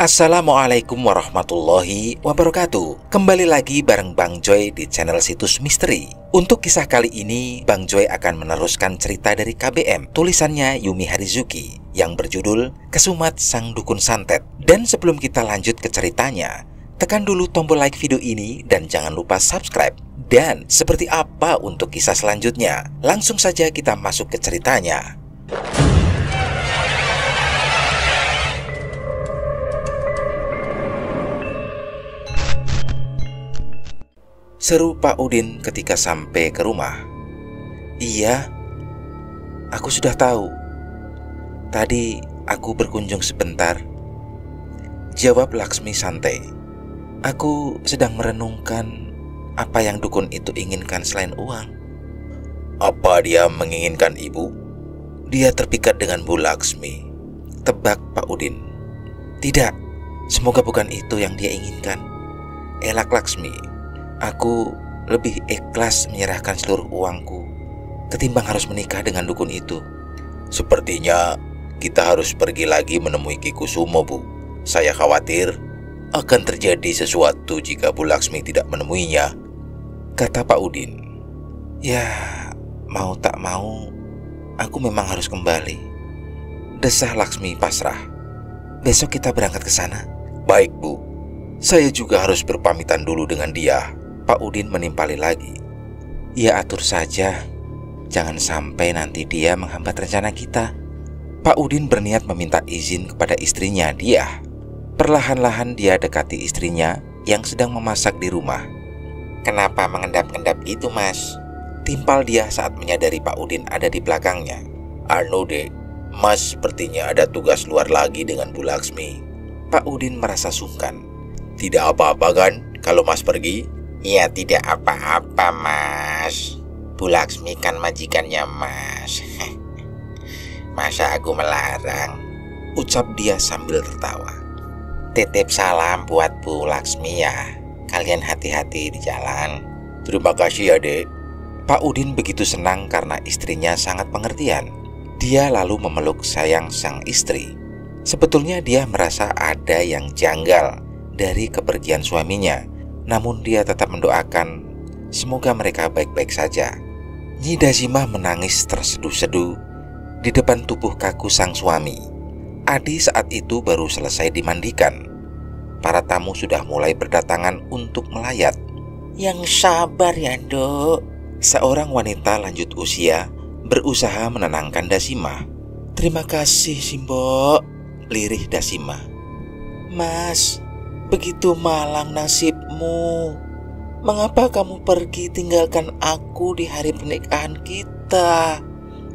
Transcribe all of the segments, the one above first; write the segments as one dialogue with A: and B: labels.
A: Assalamualaikum warahmatullahi wabarakatuh. Kembali lagi bareng Bang Joy di channel Situs Misteri. Untuk kisah kali ini, Bang Joy akan meneruskan cerita dari KBM, tulisannya Yumi Harizuki, yang berjudul Kesumat Sang Dukun Santet. Dan sebelum kita lanjut ke ceritanya, tekan dulu tombol like video ini dan jangan lupa subscribe. Dan seperti apa untuk kisah selanjutnya? Langsung saja kita masuk ke ceritanya. Seru Pak Udin ketika sampai ke rumah. Iya, aku sudah tahu. Tadi aku berkunjung sebentar, jawab Laksmi santai. Aku sedang merenungkan apa yang dukun itu inginkan selain uang. Apa dia menginginkan ibu? Dia terpikat dengan Bu Laksmi, tebak Pak Udin. Tidak, semoga bukan itu yang dia inginkan, elak Laksmi. Aku lebih ikhlas menyerahkan seluruh uangku ketimbang harus menikah dengan dukun itu. Sepertinya kita harus pergi lagi menemui Ki Kusumo, Bu. Saya khawatir akan terjadi sesuatu jika Bu Laksmi tidak menemuinya, kata Pak Udin. Ya, mau tak mau, aku memang harus kembali, desah Laksmi pasrah. Besok kita berangkat ke sana. Baik, Bu. Saya juga harus berpamitan dulu dengan dia, Pak Udin menimpali lagi. Ya atur saja, jangan sampai nanti dia menghambat rencana kita. Pak Udin berniat meminta izin kepada istrinya dia. Perlahan-lahan dia dekati istrinya yang sedang memasak di rumah. Kenapa mengendap-endap itu, Mas? Timpal dia saat menyadari Pak Udin ada di belakangnya. Anu dek, Mas sepertinya ada tugas luar lagi dengan Bu Laksmi. Pak Udin merasa sungkan. Tidak apa-apa kan kalau Mas pergi? Ya tidak apa-apa, Mas. Bu Laksmi kan majikannya Mas. Masa aku melarang? Ucap dia sambil tertawa. Titip salam buat Bu Laksmi ya. Kalian hati-hati di jalan. Terima kasih ya, Dek. Pak Udin begitu senang karena istrinya sangat pengertian. Dia lalu memeluk sayang sang istri. Sebetulnya dia merasa ada yang janggal dari kepergian suaminya, namun dia tetap mendoakan semoga mereka baik-baik saja. Nyi Dazimah menangis terseduh-seduh di depan tubuh kaku sang suami. Adi saat itu baru selesai dimandikan. Para tamu sudah mulai berdatangan untuk melayat. Yang sabar ya, Dok. Seorang wanita lanjut usia berusaha menenangkan Dazimah. Terima kasih, Simbo, lirih Dazimah. Mas, begitu malang nasibmu. Mengapa kamu pergi tinggalkan aku di hari pernikahan kita?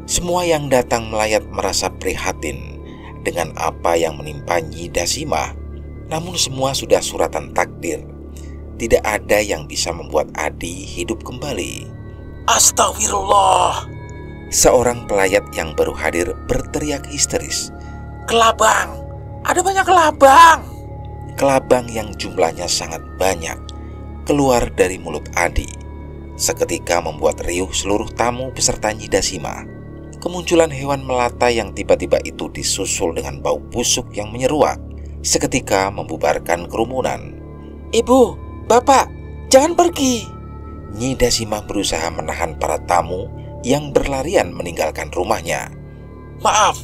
A: Semua yang datang melayat merasa prihatin dengan apa yang menimpa Nyi Dazimah. Namun semua sudah suratan takdir. Tidak ada yang bisa membuat Adi hidup kembali. Astagfirullah! Seorang pelayat yang baru hadir berteriak histeris. Kelabang! Ada banyak kelabang! Kelabang yang jumlahnya sangat banyak keluar dari mulut Adi. Seketika membuat riuh seluruh tamu beserta Nyi Dazimah. Kemunculan hewan melata yang tiba-tiba itu disusul dengan bau busuk yang menyeruak. Seketika membubarkan kerumunan. Ibu, Bapak, jangan pergi! Nyi Dazimah berusaha menahan para tamu yang berlarian meninggalkan rumahnya. Maaf,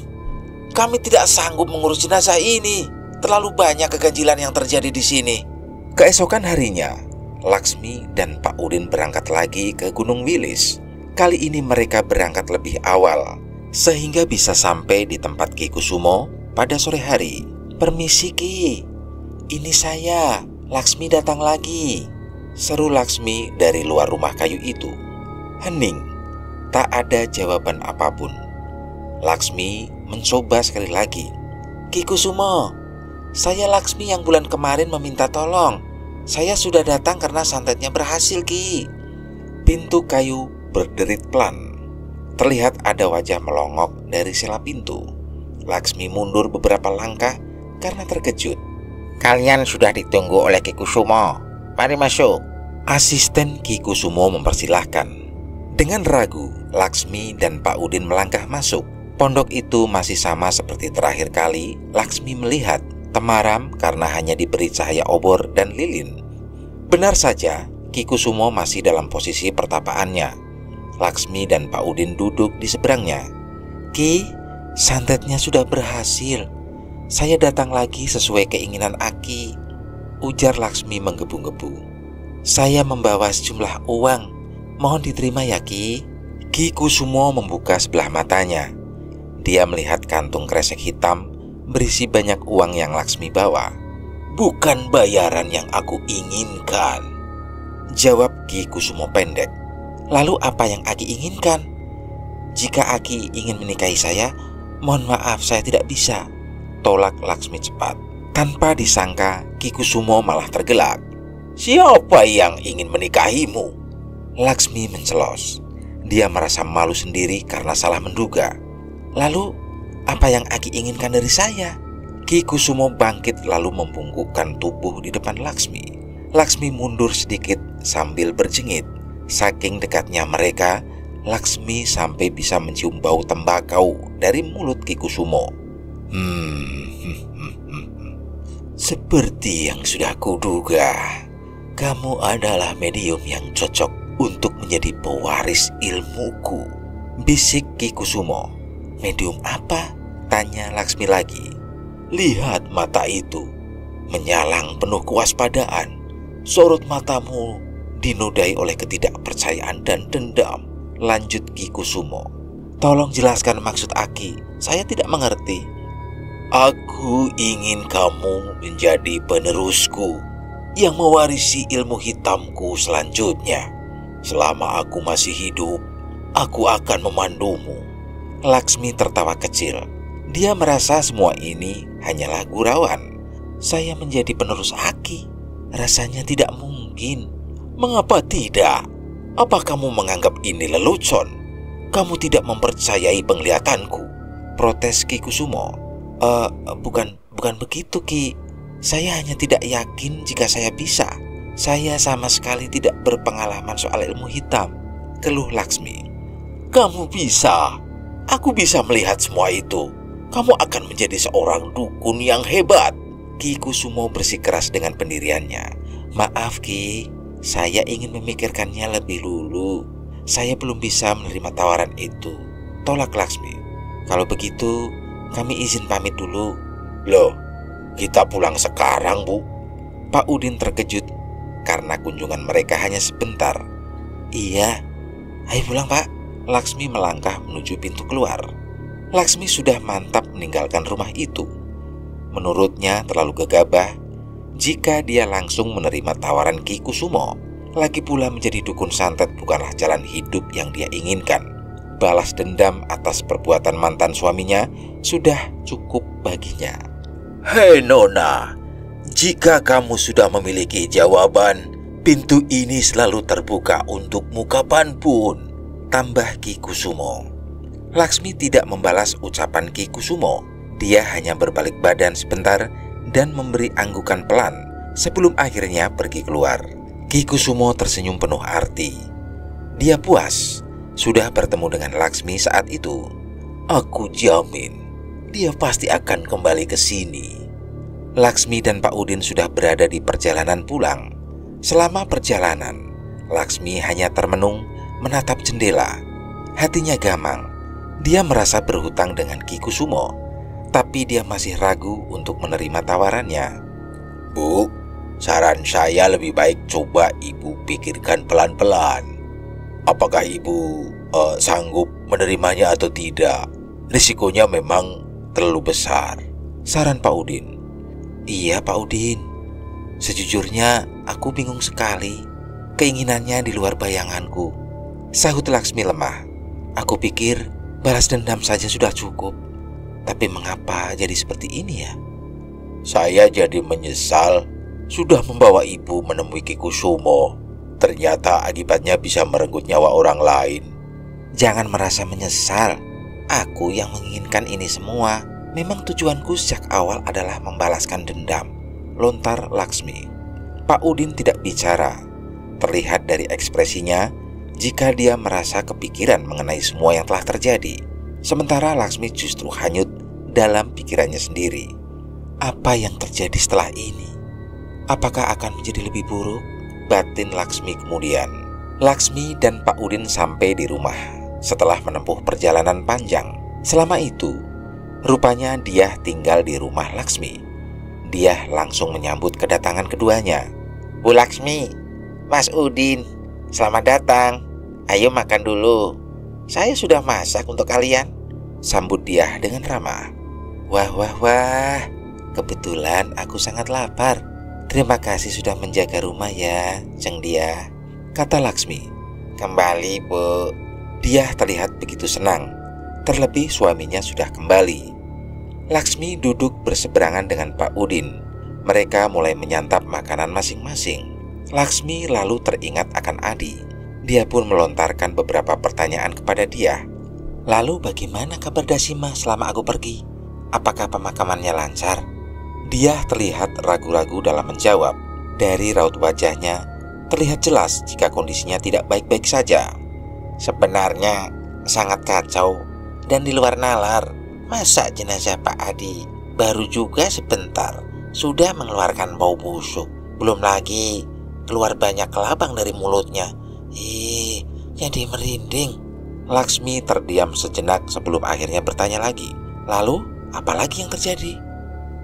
A: kami tidak sanggup mengurus jenazah ini. Terlalu banyak keganjilan yang terjadi di sini. Keesokan harinya, Laksmi dan Pak Udin berangkat lagi ke Gunung Wilis. Kali ini mereka berangkat lebih awal, sehingga bisa sampai di tempat Ki Kusumo pada sore hari. Permisi Ki, ini saya, Laksmi datang lagi, seru Laksmi dari luar rumah kayu itu. Hening, tak ada jawaban apapun. Laksmi mencoba sekali lagi. Ki Kusumo, saya Laksmi yang bulan kemarin meminta tolong. Saya sudah datang karena santetnya berhasil, Ki. Pintu kayu berderit pelan. Terlihat ada wajah melongok dari sela pintu. Laksmi mundur beberapa langkah karena terkejut. Kalian sudah ditunggu oleh Ki Kusumo. Mari masuk. Asisten Ki Kusumo mempersilahkan. Dengan ragu, Laksmi dan Pak Udin melangkah masuk. Pondok itu masih sama seperti terakhir kali Laksmi melihat. temaram karena hanya diberi cahaya obor dan lilin. Benar saja, Ki Kusumo masih dalam posisi pertapaannya. Laksmi dan Pak Udin duduk di seberangnya. "Ki, santetnya sudah berhasil. Saya datang lagi sesuai keinginan Aki," ujar Laksmi menggebu-gebu. "Saya membawa sejumlah uang. Mohon diterima ya, Ki." Ki Kusumo membuka sebelah matanya. Dia melihat kantung kresek hitam berisi banyak uang yang Laksmi bawa. "Bukan bayaran yang aku inginkan," jawab Ki Kusumo pendek. "Lalu apa yang Aki inginkan?" "Jika Aki ingin menikahi saya, mohon maaf saya tidak bisa," tolak Laksmi cepat. Tanpa disangka, Ki Kusumo malah tergelak. "Siapa yang ingin menikahimu?" Laksmi mencelos. Dia merasa malu sendiri karena salah menduga. "Lalu, apa yang Aki inginkan dari saya?" Ki Kusumo bangkit lalu membungkukkan tubuh di depan Laksmi. Laksmi mundur sedikit sambil berjengit. Saking dekatnya mereka, Laksmi sampai bisa mencium bau tembakau dari mulut Ki Kusumo. "Seperti yang sudah kuduga, kamu adalah medium yang cocok untuk menjadi pewaris ilmuku," bisik Ki Kusumo. "Medium apa?" tanya Laksmi lagi. "Lihat mata itu, menyalang penuh kewaspadaan. Sorot matamu dinodai oleh ketidakpercayaan dan dendam," lanjut Ki Kusumo. "Tolong jelaskan maksud Aki, saya tidak mengerti." "Aku ingin kamu menjadi penerusku yang mewarisi ilmu hitamku selanjutnya. Selama aku masih hidup, aku akan memandumu." Laksmi tertawa kecil. Dia merasa semua ini hanyalah gurauan. "Saya menjadi penerus Aki, rasanya tidak mungkin." "Mengapa tidak? Apa kamu menganggap ini lelucon? Kamu tidak mempercayai penglihatanku," protes Ki Kusumo. Bukan begitu, Ki. Saya hanya tidak yakin jika saya bisa. Saya sama sekali tidak berpengalaman soal ilmu hitam," keluh Laksmi. "Kamu bisa. Aku bisa melihat semua itu. Kamu akan menjadi seorang dukun yang hebat." Ki Kusumo bersikeras dengan pendiriannya. "Maaf, Ki. Saya ingin memikirkannya lebih dulu. Saya belum bisa menerima tawaran itu," tolak Laksmi. "Kalau begitu, kami izin pamit dulu." "Loh, kita pulang sekarang, Bu?" Pak Udin terkejut karena kunjungan mereka hanya sebentar. "Iya, ayo pulang, Pak." Laksmi melangkah menuju pintu keluar. Laksmi sudah mantap meninggalkan rumah itu. Menurutnya terlalu gegabah jika dia langsung menerima tawaran Ki Kusumo. Lagi pula menjadi dukun santet bukanlah jalan hidup yang dia inginkan. Balas dendam atas perbuatan mantan suaminya sudah cukup baginya. "Hei Nona, jika kamu sudah memiliki jawaban, pintu ini selalu terbuka untukmu kapanpun," tambah Ki Kusumo. Laksmi tidak membalas ucapan Ki Kusumo. Dia hanya berbalik badan sebentar dan memberi anggukan pelan sebelum akhirnya pergi keluar. Ki Kusumo tersenyum penuh arti. Dia puas sudah bertemu dengan Laksmi saat itu. "Aku jamin dia pasti akan kembali ke sini." Laksmi dan Pak Udin sudah berada di perjalanan pulang. Selama perjalanan, Laksmi hanya termenung menatap jendela. Hatinya gamang. Dia merasa berhutang dengan Ki Kusumo, tapi dia masih ragu untuk menerima tawarannya. "Bu, saran saya lebih baik coba Ibu pikirkan pelan-pelan. Apakah Ibu sanggup menerimanya atau tidak? Risikonya memang terlalu besar," saran Pak Udin. "Iya, Pak Udin. Sejujurnya aku bingung sekali. Keinginannya di luar bayanganku," sahut Laksmi lemah. "Aku pikir balas dendam saja sudah cukup. Tapi mengapa jadi seperti ini ya?" "Saya jadi menyesal sudah membawa Ibu menemui Ki Kusumo. Ternyata akibatnya bisa merenggut nyawa orang lain." "Jangan merasa menyesal. Aku yang menginginkan ini semua. Memang tujuanku sejak awal adalah membalaskan dendam," lontar Laksmi. Pak Udin tidak bicara. Terlihat dari ekspresinya jika dia merasa kepikiran mengenai semua yang telah terjadi. Sementara Laksmi justru hanyut dalam pikirannya sendiri. Apa yang terjadi setelah ini? Apakah akan menjadi lebih buruk? Batin Laksmi kemudian. Laksmi dan Pak Udin sampai di rumah setelah menempuh perjalanan panjang. Selama itu, rupanya Diah tinggal di rumah Laksmi. Diah langsung menyambut kedatangan keduanya. Bu Laksmi, Mas Udin, selamat datang. Ayo makan dulu. Saya sudah masak untuk kalian, sambut Diah dengan ramah. Wah, kebetulan aku sangat lapar. Terima kasih sudah menjaga rumah ya, Ceng Diah, kata Laksmi. Kembali, Bu. Diah terlihat begitu senang. Terlebih suaminya sudah kembali. Laksmi duduk berseberangan dengan Pak Udin. Mereka mulai menyantap makanan masing-masing. Laksmi lalu teringat akan Adi. Dia pun melontarkan beberapa pertanyaan kepada Diah. Lalu bagaimana kabar Dasima selama aku pergi? Apakah pemakamannya lancar? Diah terlihat ragu-ragu dalam menjawab. Dari raut wajahnya terlihat jelas jika kondisinya tidak baik-baik saja. Sebenarnya sangat kacau dan di luar nalar. Masa jenazah Pak Adi baru juga sebentar sudah mengeluarkan bau busuk. Belum lagi keluar banyak kelabang dari mulutnya. Jadi merinding. Laksmi terdiam sejenak sebelum akhirnya bertanya lagi. Lalu, apa lagi yang terjadi?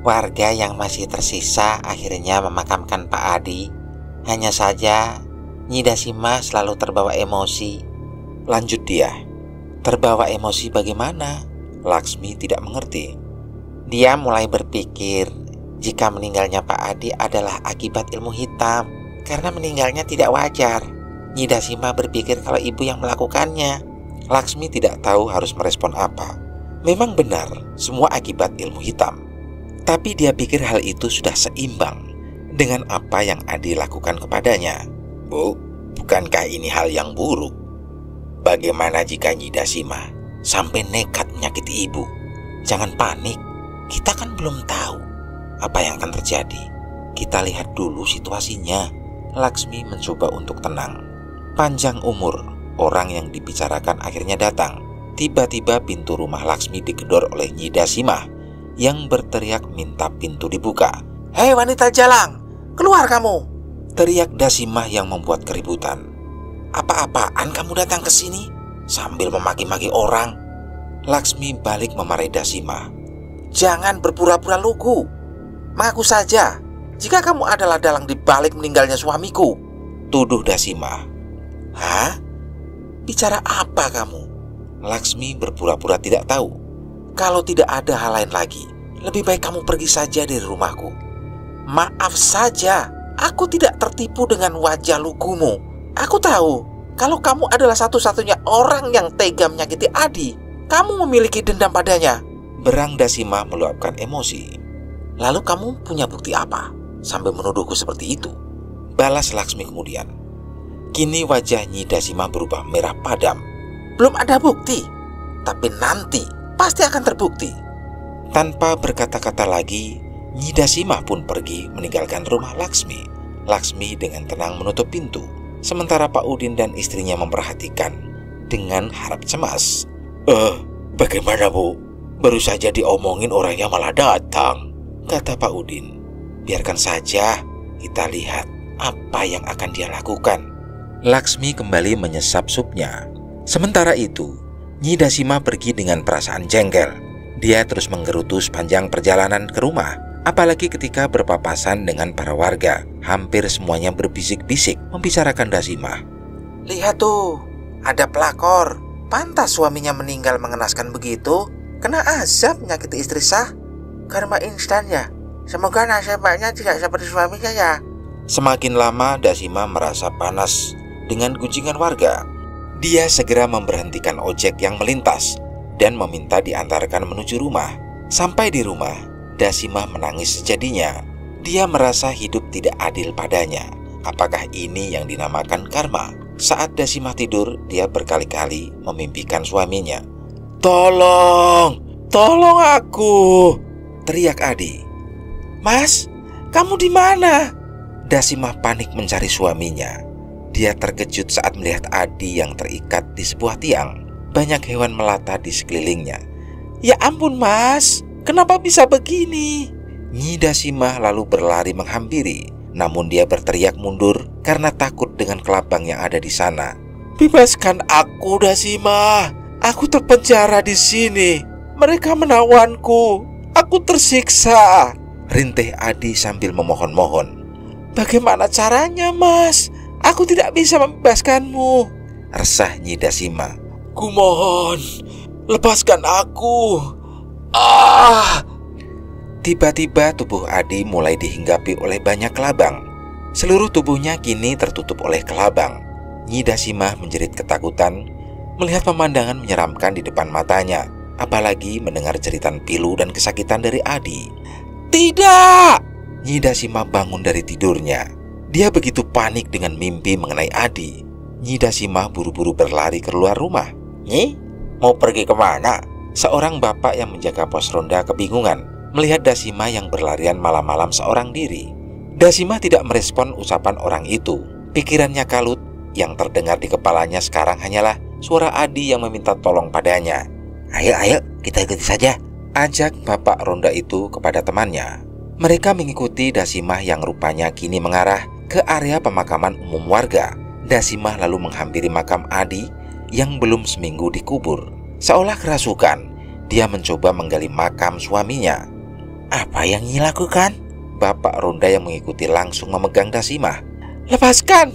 A: Warga yang masih tersisa akhirnya memakamkan Pak Adi. Hanya saja, Nyi Dasima selalu terbawa emosi. Lanjut dia. Terbawa emosi bagaimana? Laksmi tidak mengerti. Dia mulai berpikir jika meninggalnya Pak Adi adalah akibat ilmu hitam. Karena meninggalnya tidak wajar. Nyi Dasima berpikir kalau ibu yang melakukannya. Laksmi tidak tahu harus merespon apa. Memang benar, semua akibat ilmu hitam. Tapi dia pikir hal itu sudah seimbang dengan apa yang Adi lakukan kepadanya. Bu, bukankah ini hal yang buruk? Bagaimana jika Nyi Dasima sampai nekat menyakiti ibu? Jangan panik, kita kan belum tahu apa yang akan terjadi. Kita lihat dulu situasinya. Laksmi mencoba untuk tenang. Panjang umur, orang yang dibicarakan akhirnya datang. Tiba-tiba pintu rumah Laksmi digedor oleh Nyi Dasima yang berteriak minta pintu dibuka. Hei wanita jalang, keluar kamu! Teriak Dasima yang membuat keributan. Apa-apaan kamu datang ke sini sambil memaki-maki orang? Laksmi balik memarahi Dasima. Jangan berpura-pura lugu. Mengaku saja jika kamu adalah dalang di balik meninggalnya suamiku, tuduh Dasima. Hah? Bicara apa kamu? Laksmi berpura-pura tidak tahu. Kalau tidak ada hal lain lagi, lebih baik kamu pergi saja dari rumahku. Maaf saja, aku tidak tertipu dengan wajah lugumu. Aku tahu, kalau kamu adalah satu-satunya orang yang tega menyakiti Adi, kamu memiliki dendam padanya. Berang Dasima meluapkan emosi. Lalu kamu punya bukti apa? Sambil menuduhku seperti itu, balas Laksmi kemudian. Kini wajah Nyi Dasima berubah merah padam. Belum ada bukti, tapi nanti pasti akan terbukti. Tanpa berkata-kata lagi, Nyi Dasima pun pergi meninggalkan rumah Laksmi. Laksmi dengan tenang menutup pintu, sementara Pak Udin dan istrinya memperhatikan dengan harap cemas. Bagaimana Bu? Baru saja diomongin orangnya malah datang, kata Pak Udin. Biarkan saja, kita lihat apa yang akan dia lakukan. Laksmi kembali menyesap supnya. Sementara itu, Nyi Dasima pergi dengan perasaan jengkel. Dia terus menggerutu sepanjang perjalanan ke rumah. Apalagi ketika berpapasan dengan para warga. Hampir semuanya berbisik-bisik membicarakan Dasima. Lihat tuh, ada pelakor. Pantas suaminya meninggal mengenaskan begitu. Kena azab menyakiti istri sah. Karma instan ya. Semoga nasibnya tidak seperti suaminya ya. Semakin lama Dasima merasa panas dengan gunjingan warga. Dia segera memberhentikan ojek yang melintas dan meminta diantarkan menuju rumah. Sampai di rumah, Dasima menangis sejadinya. Dia merasa hidup tidak adil padanya. Apakah ini yang dinamakan karma? Saat Dasima tidur, dia berkali-kali memimpikan suaminya. Tolong aku! Teriak Adi. Mas, kamu di mana? Dasima panik mencari suaminya. Dia terkejut saat melihat Adi yang terikat di sebuah tiang. Banyak hewan melata di sekelilingnya. Ya ampun mas, kenapa bisa begini? Nyi Dasimah lalu berlari menghampiri, namun dia berteriak mundur karena takut dengan kelabang yang ada di sana. "Bebaskan aku, Dasimah. Aku terpenjara di sini. Mereka menawanku. Aku tersiksa," rintih Adi sambil memohon-mohon. "Bagaimana caranya, Mas? Aku tidak bisa membebaskanmu," resah Nyi Dasimah. "Kumohon, lepaskan aku. Ah!" Tiba-tiba tubuh Adi mulai dihinggapi oleh banyak kelabang. Seluruh tubuhnya kini tertutup oleh kelabang. Nyi Dasimah menjerit ketakutan melihat pemandangan menyeramkan di depan matanya, apalagi mendengar jeritan pilu dan kesakitan dari Adi. "Tidak!" Nyi Dasimah bangun dari tidurnya. Dia begitu panik dengan mimpi mengenai Adi. Nyi Dasimah buru-buru berlari keluar rumah. "Nyi, mau pergi kemana?" Seorang bapak yang menjaga pos ronda kebingungan melihat Dasimah yang berlarian malam-malam seorang diri. Dasimah tidak merespon ucapan orang itu. Pikirannya kalut, yang terdengar di kepalanya sekarang hanyalah suara Adi yang meminta tolong padanya. Ayo, kita ikuti saja," ajak bapak ronda itu kepada temannya. Mereka mengikuti Dasimah yang rupanya kini mengarah ke area pemakaman umum warga. Dasimah lalu menghampiri makam Adi yang belum seminggu dikubur. Seolah kerasukan, dia mencoba menggali makam suaminya. "Apa yang Nyi lakukan?" Bapak ronda yang mengikuti langsung memegang Dasimah. "Lepaskan!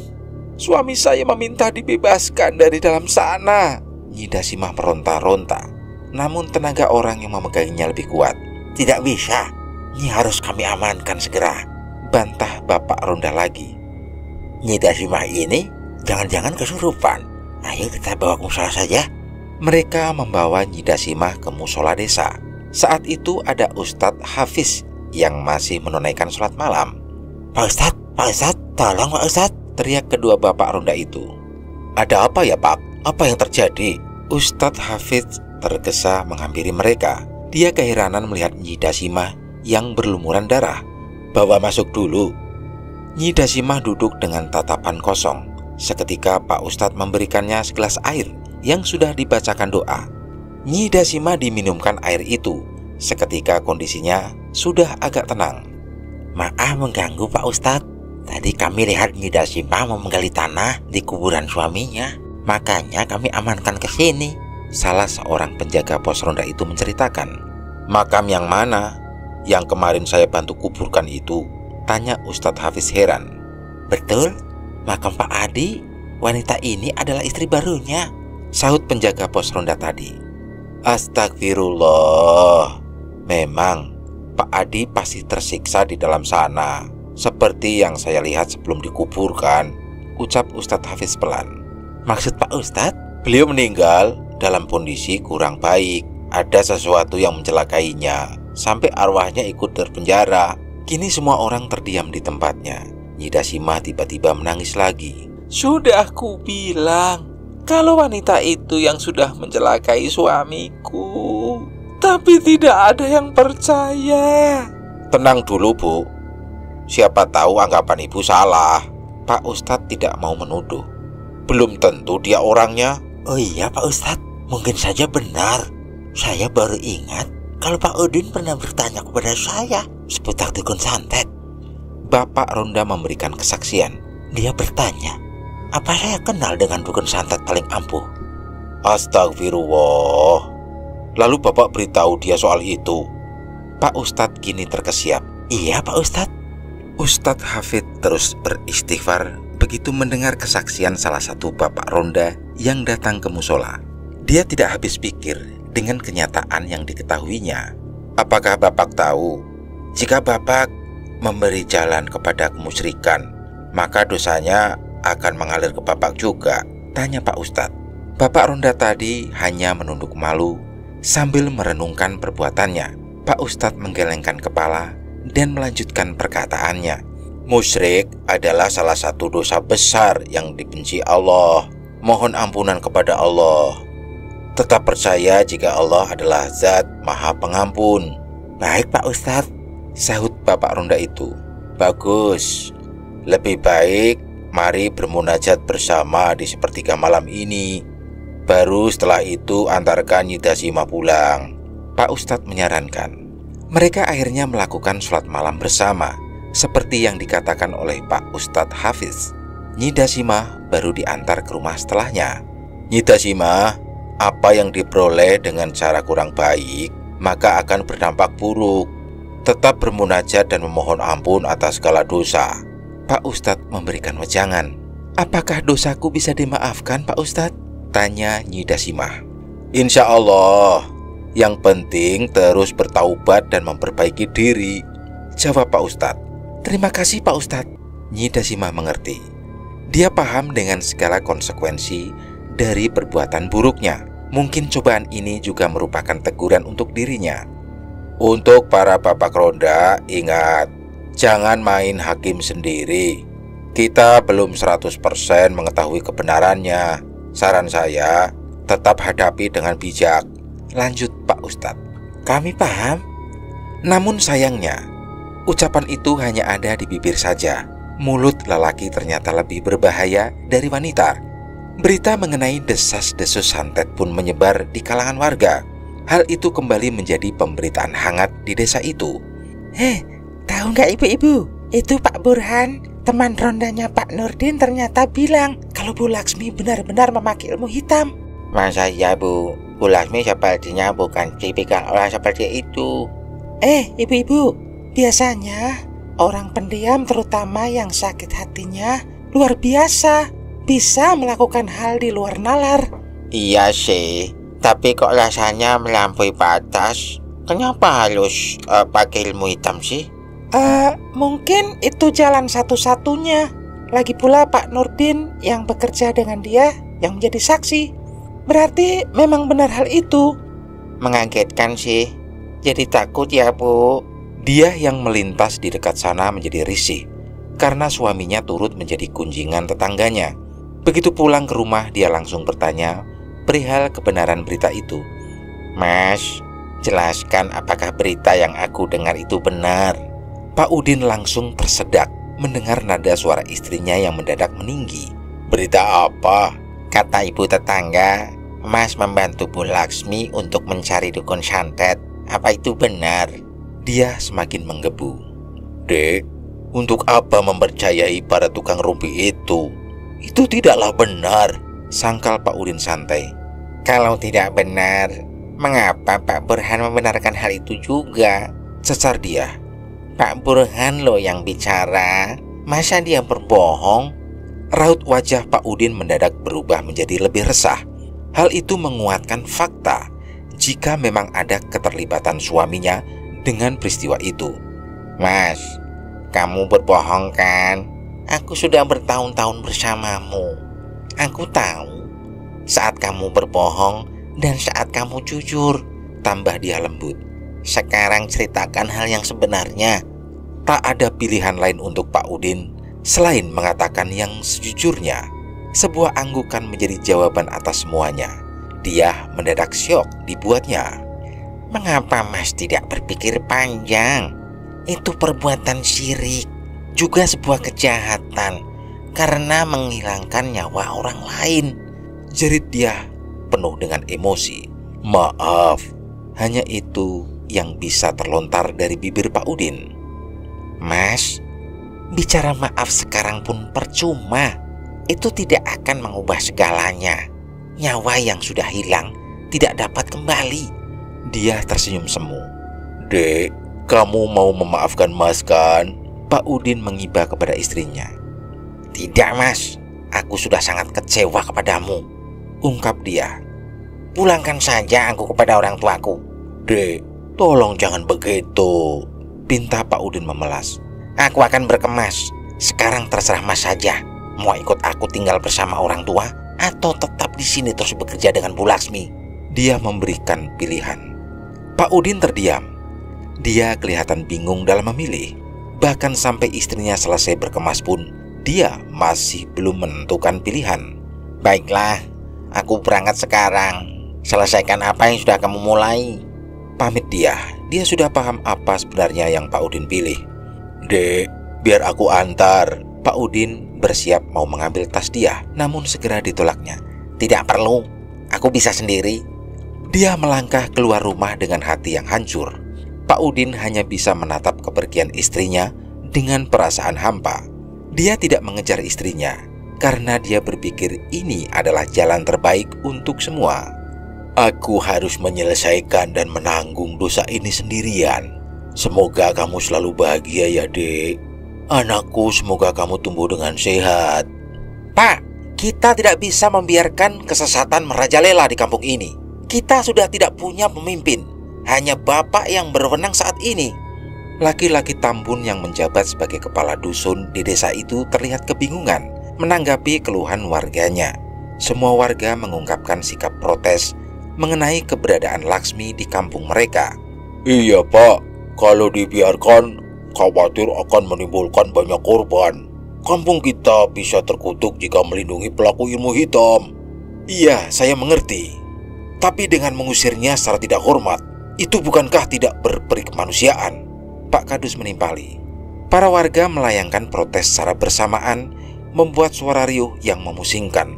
A: Suami saya meminta dibebaskan dari dalam sana." Nyi Dasimah meronta-ronta, namun tenaga orang yang memegangnya lebih kuat. "Tidak bisa, Nyi harus kami amankan segera," bantah bapak ronda lagi. "Nyi Dasimah ini jangan-jangan kesurupan. Ayo kita bawa ke musola saja." Mereka membawa Nyi Dasimah ke musola desa. Saat itu ada Ustadz Hafiz yang masih menunaikan sholat malam. Pak Ustadz, tolong Pak Ustadz," teriak kedua bapak ronda itu. "Ada apa ya Pak? Apa yang terjadi?" Ustadz Hafiz tergesa menghampiri mereka. Dia keheranan melihat Nyi Dasimah yang berlumuran darah. "Bawa masuk dulu." Nyi Dasimah duduk dengan tatapan kosong. Seketika Pak Ustadz memberikannya segelas air yang sudah dibacakan doa. Nyi Dasimah diminumkan air itu. Seketika kondisinya sudah agak tenang. "Maaf mengganggu Pak Ustadz. Tadi kami lihat Nyi Dasimah mau menggali tanah di kuburan suaminya. Makanya kami amankan ke sini," salah seorang penjaga pos ronda itu menceritakan. "Makam yang mana? Yang kemarin saya bantu kuburkan itu?" tanya Ustadz Hafiz heran. "Betul, makam Pak Adi. Wanita ini adalah istri barunya," sahut penjaga pos ronda tadi. "Astagfirullah. Memang Pak Adi pasti tersiksa di dalam sana, seperti yang saya lihat sebelum dikuburkan," ucap Ustadz Hafiz pelan. "Maksud Pak Ustadz?" "Beliau meninggal dalam kondisi kurang baik. Ada sesuatu yang mencelakainya sampai arwahnya ikut terpenjara." Kini semua orang terdiam di tempatnya. Nyi Dasimah tiba-tiba menangis lagi. "Sudah kubilang kalau wanita itu yang sudah mencelakai suamiku, tapi tidak ada yang percaya." "Tenang dulu Bu, siapa tahu anggapan Ibu salah." Pak Ustadz tidak mau menuduh. "Belum tentu dia orangnya." "Oh iya Pak Ustadz, mungkin saja benar. Saya baru ingat kalau Pak Udin pernah bertanya kepada saya seputar dukun santet." Bapak ronda memberikan kesaksian. Dia bertanya, "Apa saya kenal dengan dukun santet paling ampuh?" "Astagfirullah. Lalu Bapak beritahu dia soal itu?" Pak Ustadz kini terkesiap. "Iya Pak Ustadz." Ustadz Hafid terus beristighfar begitu mendengar kesaksian salah satu bapak ronda yang datang ke musola. Dia tidak habis pikir dengan kenyataan yang diketahuinya. "Apakah Bapak tahu, jika Bapak memberi jalan kepada kemusyrikan, maka dosanya akan mengalir ke Bapak juga?" tanya Pak Ustadz. Bapak ronda tadi hanya menunduk malu sambil merenungkan perbuatannya. Pak Ustadz menggelengkan kepala dan melanjutkan perkataannya. "Musyrik adalah salah satu dosa besar yang dibenci Allah. Mohon ampunan kepada Allah. Tetap percaya jika Allah adalah Zat Maha Pengampun." "Baik Pak Ustadz," sahut bapak ronda itu. "Bagus. Lebih baik mari bermunajat bersama di sepertiga malam ini. Baru setelah itu antarkan Nyi Dasimah pulang," Pak Ustadz menyarankan. Mereka akhirnya melakukan sholat malam bersama, seperti yang dikatakan oleh Pak Ustadz Hafiz. Nyi Dasimah baru diantar ke rumah setelahnya. Nyi Dasimah, apa yang diperoleh dengan cara kurang baik, maka akan berdampak buruk. Tetap bermunajat dan memohon ampun atas segala dosa. Pak Ustadz memberikan wejangan. Apakah dosaku bisa dimaafkan, Pak Ustadz? Tanya Nyi Dasimah. Insya Allah. Yang penting terus bertaubat dan memperbaiki diri, jawab Pak Ustadz. Terima kasih Pak Ustadz. Nyi Dasimah mengerti. Dia paham dengan segala konsekuensi dari perbuatan buruknya. Mungkin cobaan ini juga merupakan teguran untuk dirinya. Untuk para bapak ronda, ingat, jangan main hakim sendiri. Kita belum 100% mengetahui kebenarannya. Saran saya, tetap hadapi dengan bijak, lanjut Pak Ustadz. Kami paham. Namun sayangnya, ucapan itu hanya ada di bibir saja. Mulut lelaki ternyata lebih berbahaya dari wanita. Berita mengenai desas-desus santet pun menyebar di kalangan warga. Hal itu kembali menjadi pemberitaan hangat di desa itu. Tahu nggak ibu-ibu? Itu Pak Burhan, teman rondanya Pak Nurdin, ternyata bilang kalau Bu Laksmi benar-benar memakai ilmu hitam. Masa iya Bu? Bu Laksmi sepertinya bukan tipikal orang seperti itu. Ibu-ibu, biasanya orang pendiam, terutama yang sakit hatinya, luar biasa, bisa melakukan hal di luar nalar. Iya sih, tapi kok rasanya melampaui batas. Kenapa harus pakai ilmu hitam sih? Mungkin itu jalan satu-satunya. Lagi pula Pak Nurdin yang bekerja dengan dia yang menjadi saksi. Berarti memang benar hal itu. Mengagetkan sih. Jadi takut ya Bu. Dia yang melintas di dekat sana menjadi risih karena suaminya turut menjadi gunjingan tetangganya. Begitu pulang ke rumah, dia langsung bertanya perihal kebenaran berita itu. Mas, jelaskan apakah berita yang aku dengar itu benar. Pak Udin langsung tersedak mendengar nada suara istrinya yang mendadak meninggi. Berita apa? Kata ibu tetangga, Mas membantu Bu Laksmi untuk mencari dukun santet. Apa itu benar? Dia semakin menggebu. Dek, untuk apa mempercayai para tukang rumpi itu? Itu tidaklah benar, sangkal Pak Udin santai. Kalau tidak benar, mengapa Pak Burhan membenarkan hal itu juga? Cecar dia. Pak Burhan loh yang bicara, masa dia berbohong? Raut wajah Pak Udin mendadak berubah menjadi lebih resah. Hal itu menguatkan fakta jika memang ada keterlibatan suaminya dengan peristiwa itu. Mas, kamu berbohong kan? Aku sudah bertahun-tahun bersamamu. Aku tahu saat kamu berbohong dan saat kamu jujur, tambah dia lembut. Sekarang ceritakan hal yang sebenarnya. Tak ada pilihan lain untuk Pak Udin selain mengatakan yang sejujurnya. Sebuah anggukan menjadi jawaban atas semuanya. Dia mendadak syok dibuatnya. Mengapa Mas tidak berpikir panjang? Itu perbuatan syirik, juga sebuah kejahatan karena menghilangkan nyawa orang lain, jerit dia penuh dengan emosi. Maaf, hanya itu yang bisa terlontar dari bibir Pak Udin. Mas, bicara maaf sekarang pun percuma. Itu tidak akan mengubah segalanya. Nyawa yang sudah hilang tidak dapat kembali. Dia tersenyum semu. Dek, kamu mau memaafkan Mas kan? Pak Udin mengiba kepada istrinya. Tidak Mas, aku sudah sangat kecewa kepadamu, ungkap dia. Pulangkan saja aku kepada orang tuaku. Dek, tolong jangan begitu, pinta Pak Udin memelas. Aku akan berkemas. Sekarang terserah Mas saja. Mau ikut aku tinggal bersama orang tua atau tetap di sini terus bekerja dengan Bu Laksmi? Dia memberikan pilihan. Pak Udin terdiam. Dia kelihatan bingung dalam memilih. Bahkan sampai istrinya selesai berkemas pun, dia masih belum menentukan pilihan. Baiklah, aku berangkat sekarang. Selesaikan apa yang sudah kamu mulai. Pamit dia. Dia sudah paham apa sebenarnya yang Pak Udin pilih. Dek, biar aku antar. Pak Udin bersiap mau mengambil tas dia, namun segera ditolaknya. Tidak perlu, aku bisa sendiri. Dia melangkah keluar rumah dengan hati yang hancur. Pak Udin hanya bisa menatap kepergian istrinya dengan perasaan hampa. Dia tidak mengejar istrinya karena dia berpikir ini adalah jalan terbaik untuk semua. Aku harus menyelesaikan dan menanggung dosa ini sendirian. Semoga kamu selalu bahagia ya, Dek. Anakku, semoga kamu tumbuh dengan sehat. Pak, kita tidak bisa membiarkan kesesatan merajalela di kampung ini. Kita sudah tidak punya pemimpin. Hanya Bapak yang berwenang saat ini. Laki-laki Tambun yang menjabat sebagai kepala dusun di desa itu terlihat kebingungan menanggapi keluhan warganya. Semua warga mengungkapkan sikap protes mengenai keberadaan Laksmi di kampung mereka. Iya, Pak, kalau dibiarkan khawatir akan menimbulkan banyak korban. Kampung kita bisa terkutuk jika melindungi pelaku ilmu hitam. Iya, saya mengerti. Tapi dengan mengusirnya secara tidak hormat, itu bukankah tidak berperi kemanusiaan? Pak Kadus menimpali. Para warga melayangkan protes secara bersamaan, membuat suara riuh yang memusingkan.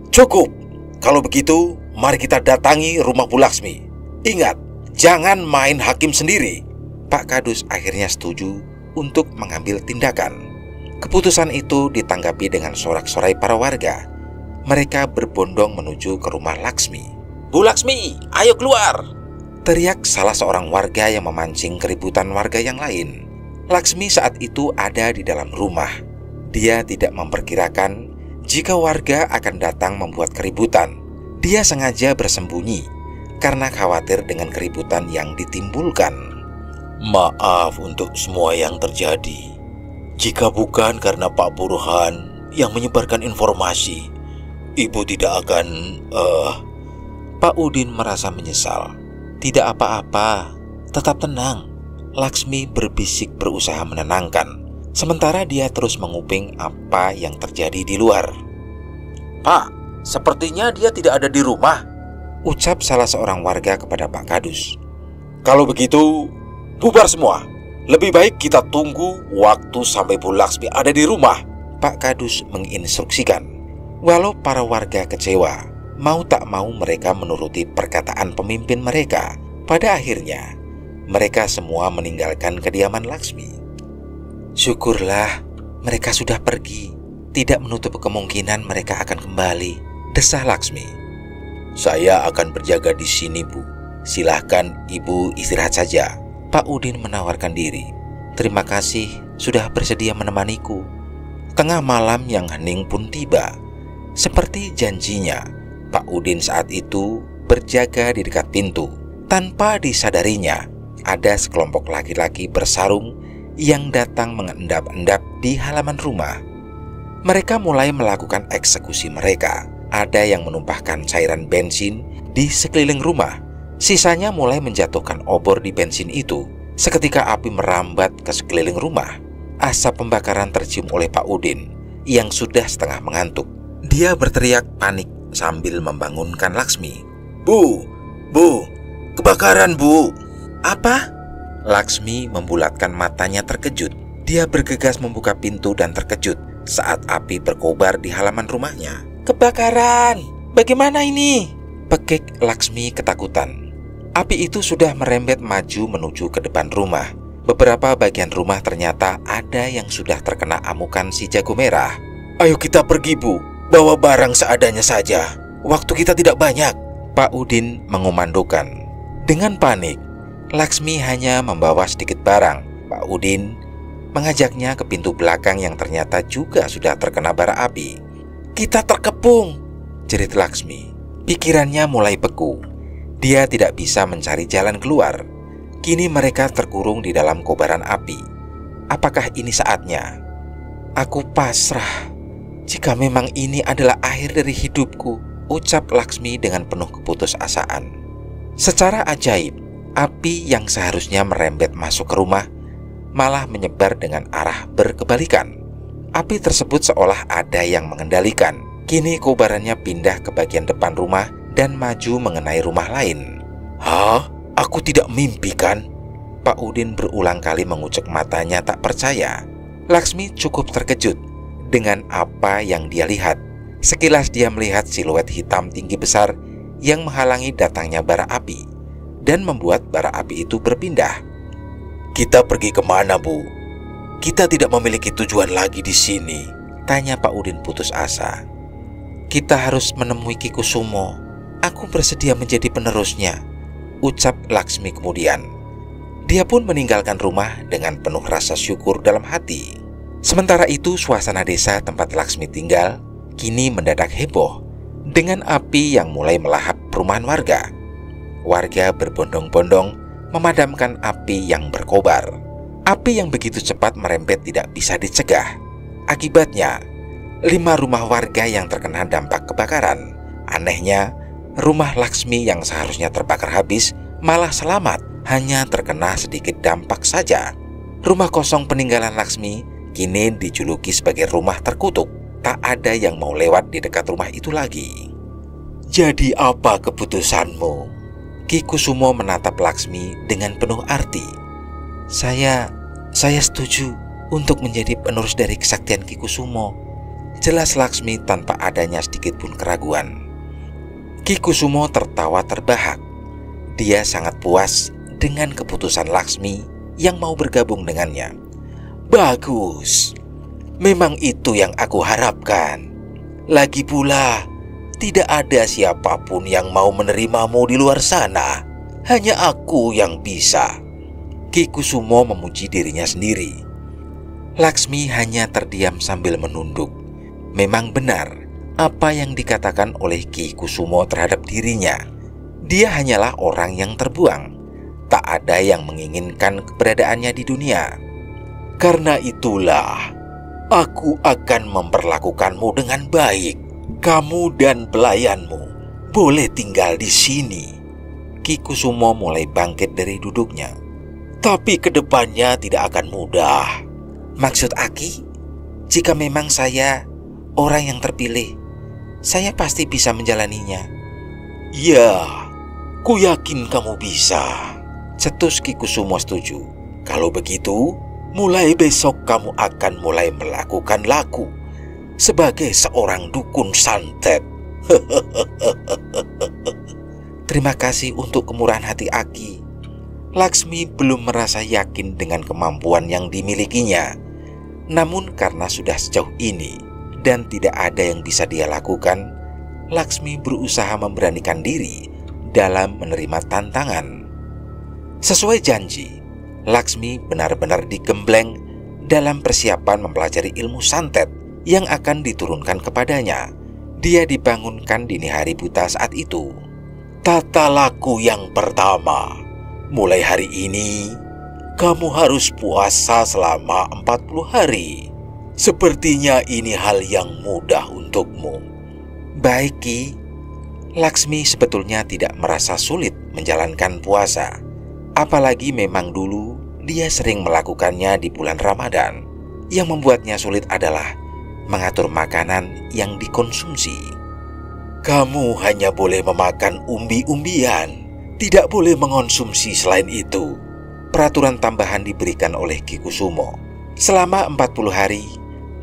A: Cukup! Kalau begitu, mari kita datangi rumah Bu Laksmi. Ingat, jangan main hakim sendiri. Pak Kadus akhirnya setuju untuk mengambil tindakan. Keputusan itu ditanggapi dengan sorak-sorai para warga. Mereka berbondong menuju ke rumah Laksmi. Bu Laksmi, ayo keluar! Teriak salah seorang warga yang memancing keributan warga yang lain. Laksmi saat itu ada di dalam rumah. Dia tidak memperkirakan jika warga akan datang membuat keributan. Dia sengaja bersembunyi karena khawatir dengan keributan yang ditimbulkan. Maaf untuk semua yang terjadi. Jika bukan karena Pak Burhan yang menyebarkan informasi, Ibu tidak akan... Pak Udin merasa menyesal. Tidak apa-apa, tetap tenang. Laksmi berbisik berusaha menenangkan. Sementara dia terus menguping apa yang terjadi di luar. Pak, sepertinya dia tidak ada di rumah, ucap salah seorang warga kepada Pak Kadus. Kalau begitu, bubar semua. Lebih baik kita tunggu waktu sampai Bu Laksmi ada di rumah, Pak Kadus menginstruksikan. Walau para warga kecewa, mau tak mau mereka menuruti perkataan pemimpin mereka. Pada akhirnya, mereka semua meninggalkan kediaman Laksmi. Syukurlah, mereka sudah pergi. Tidak menutup kemungkinan mereka akan kembali, desah Laksmi. Saya akan berjaga di sini, Bu. Silahkan Ibu istirahat saja. Pak Udin menawarkan diri. Terima kasih sudah bersedia menemaniku. Tengah malam yang hening pun tiba. Seperti janjinya, Pak Udin saat itu berjaga di dekat pintu. Tanpa disadarinya, ada sekelompok laki-laki bersarung yang datang mengendap-endap di halaman rumah. Mereka mulai melakukan eksekusi mereka. Ada yang menumpahkan cairan bensin di sekeliling rumah. Sisanya mulai menjatuhkan obor di bensin itu. Seketika api merambat ke sekeliling rumah. Asap pembakaran tercium oleh Pak Udin yang sudah setengah mengantuk. Dia berteriak panik sambil membangunkan Laksmi. Bu, kebakaran, Bu. Apa? Laksmi membulatkan matanya terkejut. Dia bergegas membuka pintu dan terkejut saat api berkobar di halaman rumahnya. Kebakaran! Bagaimana ini? Pekik Laksmi ketakutan. Api itu sudah merembet maju menuju ke depan rumah. Beberapa bagian rumah ternyata ada yang sudah terkena amukan si jago merah. Ayo kita pergi, Bu. Bawa barang seadanya saja. Waktu kita tidak banyak, Pak Udin mengomandokan. Dengan panik, Laksmi hanya membawa sedikit barang. Pak Udin mengajaknya ke pintu belakang yang ternyata juga sudah terkena bara api. Kita terkepung, jerit Laksmi. Pikirannya mulai beku. Dia tidak bisa mencari jalan keluar. Kini mereka terkurung di dalam kobaran api. Apakah ini saatnya? Aku pasrah. Jika memang ini adalah akhir dari hidupku, ucap Laksmi dengan penuh keputusasaan. Secara ajaib, api yang seharusnya merembet masuk ke rumah malah menyebar dengan arah berkebalikan. Api tersebut seolah ada yang mengendalikan. Kini kobarannya pindah ke bagian depan rumah dan maju mengenai rumah lain. Hah? Aku tidak mimpi kan? Pak Udin berulang kali mengucek matanya tak percaya. Laksmi cukup terkejut dengan apa yang dia lihat. Sekilas dia melihat siluet hitam tinggi besar yang menghalangi datangnya bara api dan membuat bara api itu berpindah. Kita pergi kemana, Bu? Kita tidak memiliki tujuan lagi di sini, tanya Pak Udin putus asa. Kita harus menemui Ki Kusumo. Aku bersedia menjadi penerusnya, ucap Laksmi kemudian. Dia pun meninggalkan rumah dengan penuh rasa syukur dalam hati. Sementara itu, suasana desa tempat Laksmi tinggal kini mendadak heboh dengan api yang mulai melahap perumahan warga. Warga berbondong-bondong memadamkan api yang berkobar. Api yang begitu cepat merembet tidak bisa dicegah. Akibatnya, 5 rumah warga yang terkena dampak kebakaran. Anehnya, rumah Laksmi yang seharusnya terbakar habis malah selamat, hanya terkena sedikit dampak saja. Rumah kosong peninggalan Laksmi kini dijuluki sebagai rumah terkutuk. Tak ada yang mau lewat di dekat rumah itu lagi. Jadi apa keputusanmu? Ki Kusumo menatap Laksmi dengan penuh arti. Saya setuju untuk menjadi penerus dari kesaktian Ki Kusumo, jelas Laksmi tanpa adanya sedikit pun keraguan. Ki Kusumo tertawa terbahak. Dia sangat puas dengan keputusan Laksmi yang mau bergabung dengannya. Bagus, memang itu yang aku harapkan. Lagi pula, tidak ada siapapun yang mau menerimamu di luar sana. Hanya aku yang bisa. Ki Kusumo memuji dirinya sendiri. Laksmi hanya terdiam sambil menunduk. Memang benar apa yang dikatakan oleh Ki Kusumo terhadap dirinya. Dia hanyalah orang yang terbuang. Tak ada yang menginginkan keberadaannya di dunia. Karena itulah, aku akan memperlakukanmu dengan baik. Kamu dan pelayanmu boleh tinggal di sini. Ki Kusumo mulai bangkit dari duduknya. Tapi kedepannya tidak akan mudah. Maksud Aki, jika memang saya orang yang terpilih, saya pasti bisa menjalaninya. Ya, ku yakin kamu bisa, cetus Ki Kusumo setuju. Kalau begitu, mulai besok kamu akan mulai melakukan laku sebagai seorang dukun santet. Terima kasih untuk kemurahan hati Aki. Laksmi belum merasa yakin dengan kemampuan yang dimilikinya. Namun karena sudah sejauh ini dan tidak ada yang bisa dia lakukan, Laksmi berusaha memberanikan diri dalam menerima tantangan. Sesuai janji, Laksmi benar-benar digembleng dalam persiapan mempelajari ilmu santet yang akan diturunkan kepadanya. Dia dibangunkan dini hari buta saat itu. Tata laku yang pertama, mulai hari ini kamu harus puasa selama 40 hari. Sepertinya ini hal yang mudah untukmu. Baik Ki. Laksmi sebetulnya tidak merasa sulit menjalankan puasa. Apalagi memang dulu dia sering melakukannya di bulan Ramadan. Yang membuatnya sulit adalah mengatur makanan yang dikonsumsi. Kamu hanya boleh memakan umbi-umbian, tidak boleh mengonsumsi selain itu. Peraturan tambahan diberikan oleh Ki Kusumo. Selama 40 hari,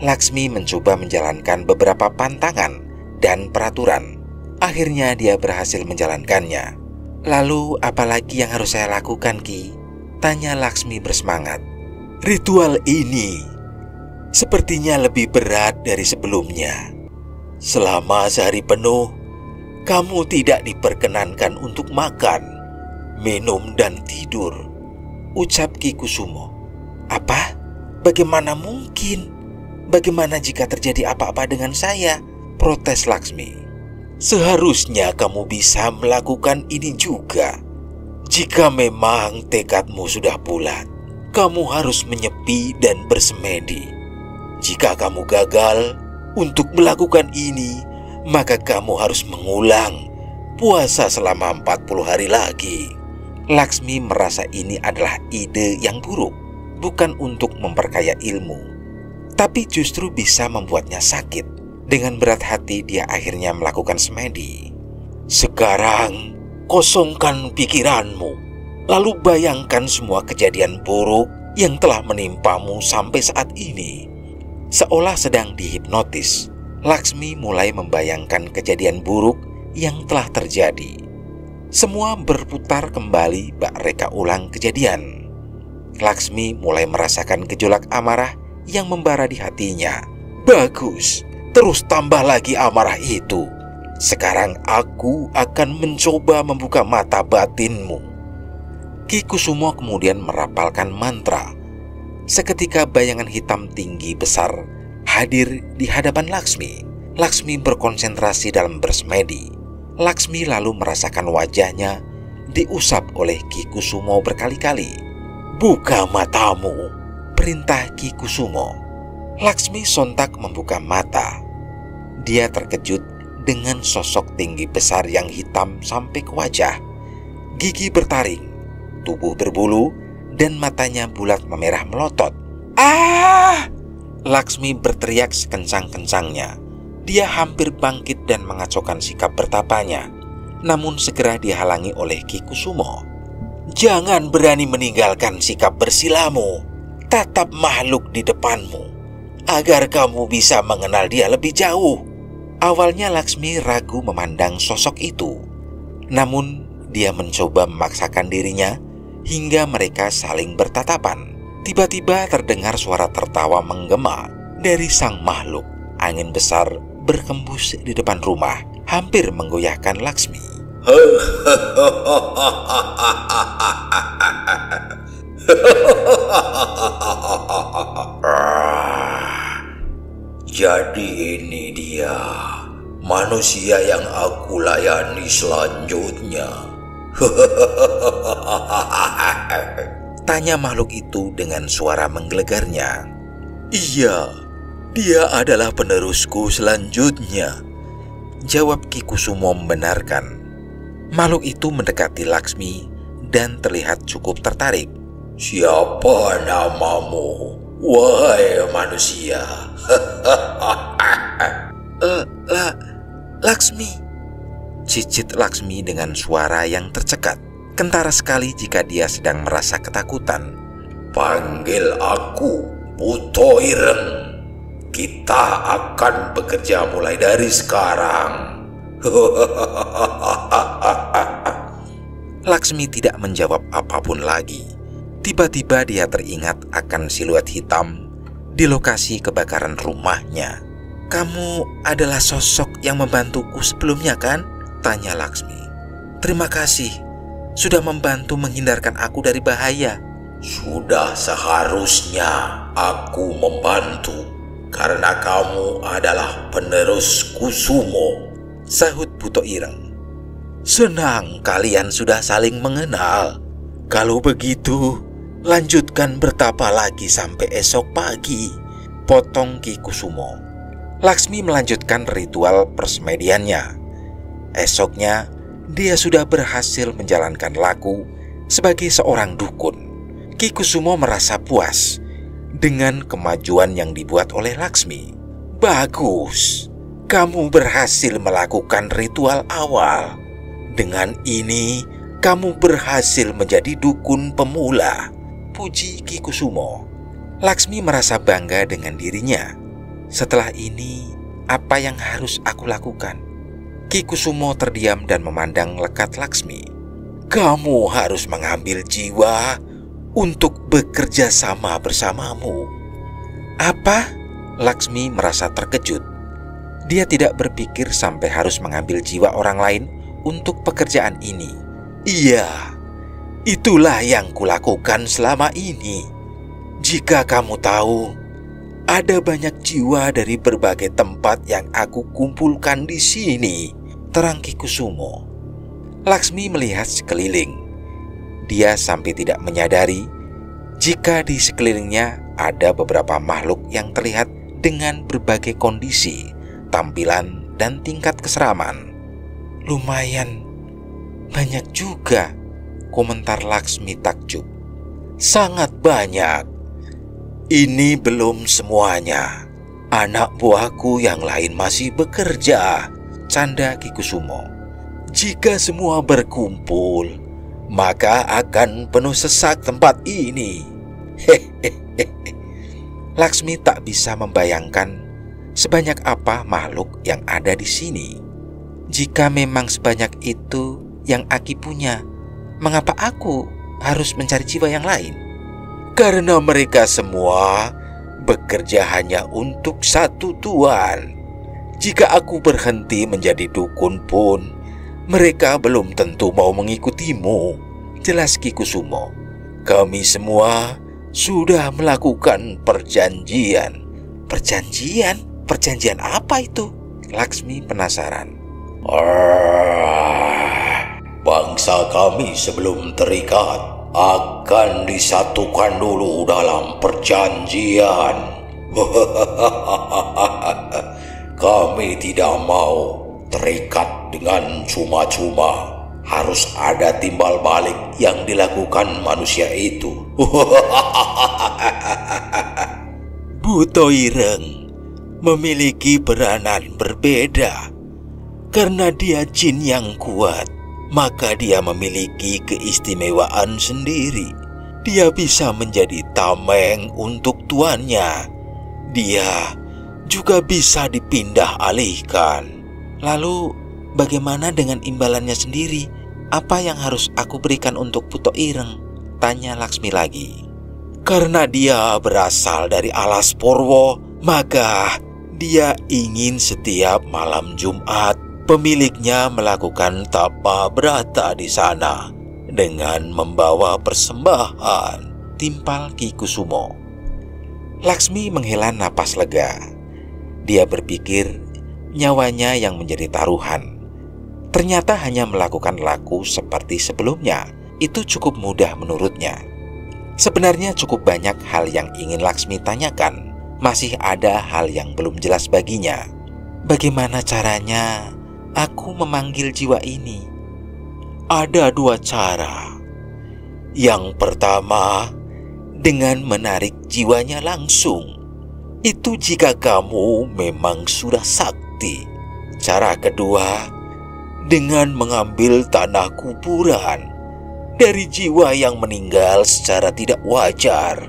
A: Laksmi mencoba menjalankan beberapa pantangan dan peraturan. Akhirnya dia berhasil menjalankannya. Lalu apalagi yang harus saya lakukan, Ki? Tanya Laksmi bersemangat. Ritual ini sepertinya lebih berat dari sebelumnya. Selama sehari penuh, kamu tidak diperkenankan untuk makan, minum, dan tidur, ucap Ki Kusumo. Apa? Bagaimana mungkin? Bagaimana jika terjadi apa-apa dengan saya? Protes Laksmi. Seharusnya kamu bisa melakukan ini juga. Jika memang tekadmu sudah bulat, kamu harus menyepi dan bersemedi. Jika kamu gagal untuk melakukan ini, maka kamu harus mengulang puasa selama 40 hari lagi. Laksmi merasa ini adalah ide yang buruk, bukan untuk memperkaya ilmu, tapi justru bisa membuatnya sakit. Dengan berat hati dia akhirnya melakukan semedi. Sekarang kosongkan pikiranmu, lalu bayangkan semua kejadian buruk yang telah menimpamu sampai saat ini. Seolah sedang dihipnotis, Laksmi mulai membayangkan kejadian buruk yang telah terjadi. Semua berputar kembali bak reka ulang kejadian. Laksmi mulai merasakan gejolak amarah yang membara di hatinya. Bagus, terus tambah lagi amarah itu. Sekarang aku akan mencoba membuka mata batinmu. Ki Kusumo kemudian merapalkan mantra. Seketika bayangan hitam tinggi besar hadir di hadapan Laksmi. Laksmi berkonsentrasi dalam bersemedi. Laksmi lalu merasakan wajahnya diusap oleh Ki Kusumo berkali-kali. Buka matamu, perintah Ki Kusumo. Laksmi sontak membuka mata. Dia terkejut dengan sosok tinggi besar yang hitam sampai ke wajah. Gigi bertaring, tubuh berbulu, dan matanya bulat memerah melotot. Ah! Laksmi berteriak sekencang-kencangnya. Dia hampir bangkit dan mengacaukan sikap bertapanya. Namun segera dihalangi oleh Ki Kusumo. Jangan berani meninggalkan sikap bersilamu. Tatap makhluk di depanmu, agar kamu bisa mengenal dia lebih jauh. Awalnya Laksmi ragu memandang sosok itu. Namun dia mencoba memaksakan dirinya hingga mereka saling bertatapan. Tiba-tiba terdengar suara tertawa menggema dari sang makhluk. Angin besar berhembus di depan rumah, hampir menggoyahkan Laksmi.
B: Jadi ini dia manusia yang aku layani selanjutnya.
A: Tanya makhluk itu dengan suara menggelegarnya. Iya, dia adalah penerusku selanjutnya, jawab Ki Kusumo membenarkan. Makhluk itu mendekati Laksmi dan terlihat cukup tertarik.
B: Siapa namamu, wahai manusia?
A: Laksmi, cicit Laksmi dengan suara yang tercekat. Kentara sekali jika dia sedang merasa ketakutan.
B: Panggil aku Buto Ireng. Kita akan bekerja mulai dari sekarang.
A: Laksmi tidak menjawab apapun lagi. Tiba-tiba dia teringat akan siluet hitam di lokasi kebakaran rumahnya. Kamu adalah sosok yang membantuku sebelumnya, kan? Tanya Laksmi. Terima kasih sudah membantu menghindarkan aku dari bahaya.
B: Sudah seharusnya aku membantu, karena kamu adalah penerus Kusumo,
A: sahut Buto Ireng. Senang kalian sudah saling mengenal. Kalau begitu, lanjutkan bertapa lagi sampai esok pagi, potong Ki Kusumo. Laksmi melanjutkan ritual persemediannya. Esoknya, dia sudah berhasil menjalankan laku sebagai seorang dukun. Ki Kusumo merasa puas dengan kemajuan yang dibuat oleh Laksmi. Bagus, kamu berhasil melakukan ritual awal. Dengan ini, kamu berhasil menjadi dukun pemula, puji Ki Kusumo. Laksmi merasa bangga dengan dirinya. Setelah ini, apa yang harus aku lakukan? Ki Kusumo terdiam dan memandang lekat Laksmi. Kamu harus mengambil jiwa untuk bekerja sama bersamamu. Apa? Laksmi merasa terkejut. Dia tidak berpikir sampai harus mengambil jiwa orang lain untuk pekerjaan ini. Iya, itulah yang kulakukan selama ini. Jika kamu tahu, ada banyak jiwa dari berbagai tempat yang aku kumpulkan di sini, terang Ki Kusumo. Laksmi melihat sekeliling. Dia sampai tidak menyadari jika di sekelilingnya ada beberapa makhluk yang terlihat dengan berbagai kondisi, tampilan, dan tingkat keseraman. Lumayan banyak juga, komentar Laksmi takjub. Sangat banyak. Ini belum semuanya. Anak buahku yang lain masih bekerja, canda Ki Kusumo. Jika semua berkumpul, maka akan penuh sesak tempat ini. Hehehe. Laksmi tak bisa membayangkan sebanyak apa makhluk yang ada di sini. Jika memang sebanyak itu yang Aki punya, mengapa aku harus mencari jiwa yang lain? Karena mereka semua bekerja hanya untuk satu tuan. Jika aku berhenti menjadi dukun pun, mereka belum tentu mau mengikutimu. Jelas Ki Kusumo. Kami semua sudah melakukan perjanjian. Perjanjian? Perjanjian apa itu? Laksmi penasaran.
B: Bangsa kami sebelum terikat akan disatukan dulu dalam perjanjian. Kami tidak mau terikat dengan cuma-cuma. Harus ada timbal balik yang dilakukan manusia itu.
A: Buto Ireng memiliki peranan berbeda. Karena dia jin yang kuat, maka dia memiliki keistimewaan sendiri. Dia bisa menjadi tameng untuk tuannya. Dia juga bisa dipindah alihkan. Lalu bagaimana dengan imbalannya sendiri? Apa yang harus aku berikan untuk Buto Ireng? Tanya Laksmi lagi. Karena dia berasal dari alas Porwo, maka dia ingin setiap malam Jumat pemiliknya melakukan tapa brata di sana dengan membawa persembahan, timpal Ki Kusumo. Laksmi menghela napas lega. Dia berpikir nyawanya yang menjadi taruhan. Ternyata hanya melakukan laku seperti sebelumnya. Itu cukup mudah menurutnya. Sebenarnya cukup banyak hal yang ingin Laksmi tanyakan. Masih ada hal yang belum jelas baginya. Bagaimana caranya aku memanggil jiwa ini? Ada dua cara. Yang pertama, dengan menarik jiwanya langsung. Itu jika kamu memang sudah sakti. Cara kedua, dengan mengambil tanah kuburan dari jiwa yang meninggal secara tidak wajar.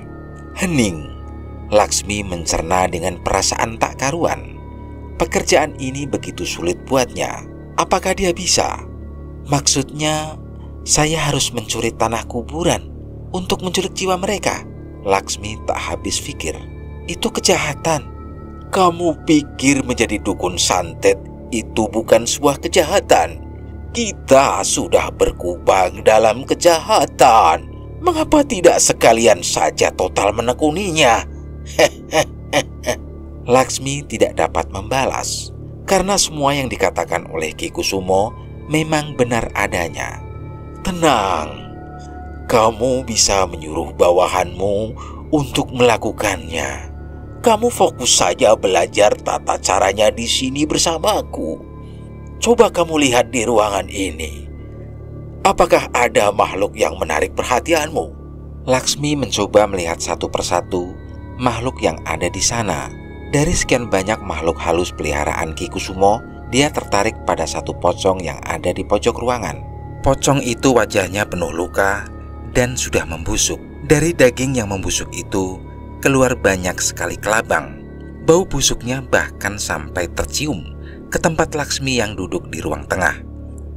A: Hening. Laksmi mencerna dengan perasaan tak karuan. Pekerjaan ini begitu sulit buatnya. Apakah dia bisa? Maksudnya, saya harus mencuri tanah kuburan untuk menculik jiwa mereka. Laksmi tak habis pikir. Itu kejahatan. Kamu pikir menjadi dukun santet itu bukan sebuah kejahatan? Kita sudah berkubang dalam kejahatan. Mengapa tidak sekalian saja total menekuninya? Laksmi tidak dapat membalas, karena semua yang dikatakan oleh Ki Kusumo memang benar adanya. Tenang, kamu bisa menyuruh bawahanmu untuk melakukannya. Kamu fokus saja belajar tata caranya di sini bersamaku. Coba kamu lihat di ruangan ini. Apakah ada makhluk yang menarik perhatianmu? Laksmi mencoba melihat satu persatu makhluk yang ada di sana. Dari sekian banyak makhluk halus peliharaan Ki Kusumo, dia tertarik pada satu pocong yang ada di pojok ruangan. Pocong itu wajahnya penuh luka dan sudah membusuk. Dari daging yang membusuk itu keluar banyak sekali kelabang. Bau busuknya bahkan sampai tercium ke tempat Laksmi yang duduk di ruang tengah.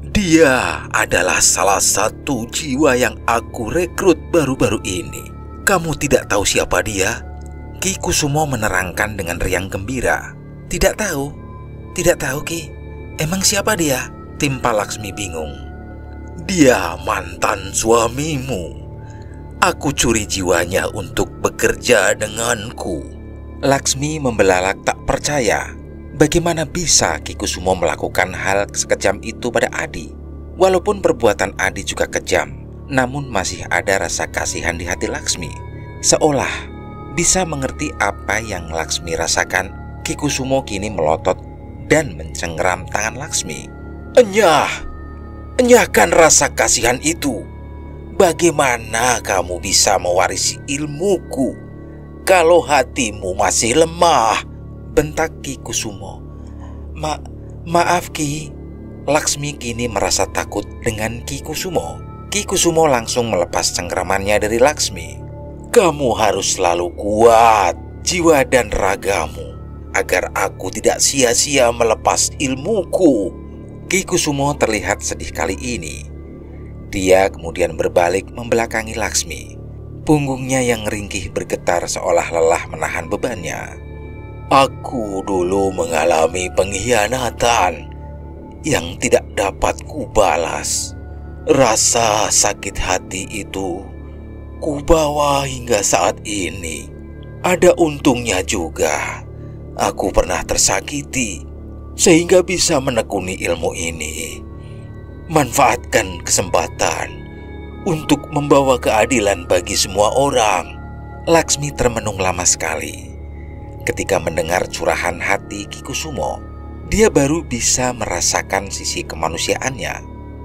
A: Dia adalah salah satu jiwa yang aku rekrut baru-baru ini. Kamu tidak tahu siapa dia? Ki Kusumo menerangkan dengan riang gembira. Tidak tahu Ki. Emang siapa dia? Timpal Laksmi bingung. Dia mantan suamimu. Aku curi jiwanya untuk bekerja denganku. Laksmi membelalak tak percaya. Bagaimana bisa Ki Kusumo melakukan hal sekejam itu pada Adi? Walaupun perbuatan Adi juga kejam, namun masih ada rasa kasihan di hati Laksmi. Seolah bisa mengerti apa yang Laksmi rasakan, Ki Kusumo kini melotot dan mencengkeram tangan Laksmi. Enyahkan rasa kasihan itu. Bagaimana kamu bisa mewarisi ilmuku kalau hatimu masih lemah? Bentak Ki Kusumo. Maaf Ki. Laksmi kini merasa takut dengan Ki Kusumo. Ki Kusumo langsung melepas cengkeramannya dari Laksmi. Kamu harus selalu kuat jiwa dan ragamu agar aku tidak sia-sia melepas ilmuku. Ki Kusumo terlihat sedih kali ini. Dia kemudian berbalik membelakangi Laksmi. Punggungnya yang ringkih bergetar seolah lelah menahan bebannya.
B: Aku dulu mengalami pengkhianatan yang tidak dapat kubalas. Rasa sakit hati itu kubawa hingga saat ini. Ada untungnya juga aku pernah tersakiti sehingga bisa menekuni ilmu ini. Manfaatkan kesempatan untuk membawa keadilan bagi semua orang.
A: Laksmi termenung lama sekali. Ketika mendengar curahan hati Ki Kusumo, dia baru bisa merasakan sisi kemanusiaannya.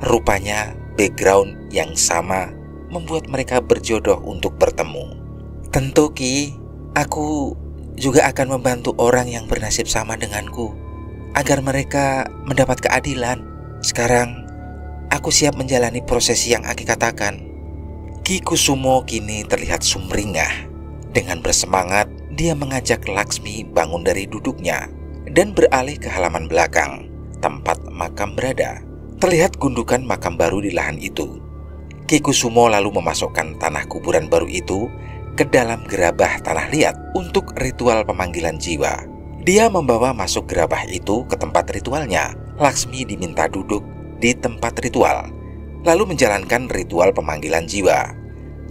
A: Rupanya background yang sama membuat mereka berjodoh untuk bertemu. Tentu Ki, aku juga akan membantu orang yang bernasib sama denganku agar mereka mendapat keadilan. Sekarang aku siap menjalani prosesi yang Aki katakan. Ki Kusumo kini terlihat sumringah. Dengan bersemangat, dia mengajak Laksmi bangun dari duduknya dan beralih ke halaman belakang, tempat makam berada. Terlihat gundukan makam baru di lahan itu. Ki Kusumo lalu memasukkan tanah kuburan baru itu ke dalam gerabah tanah liat untuk ritual pemanggilan jiwa. Dia membawa masuk gerabah itu ke tempat ritualnya. Laksmi diminta duduk di tempat ritual, lalu menjalankan ritual pemanggilan jiwa.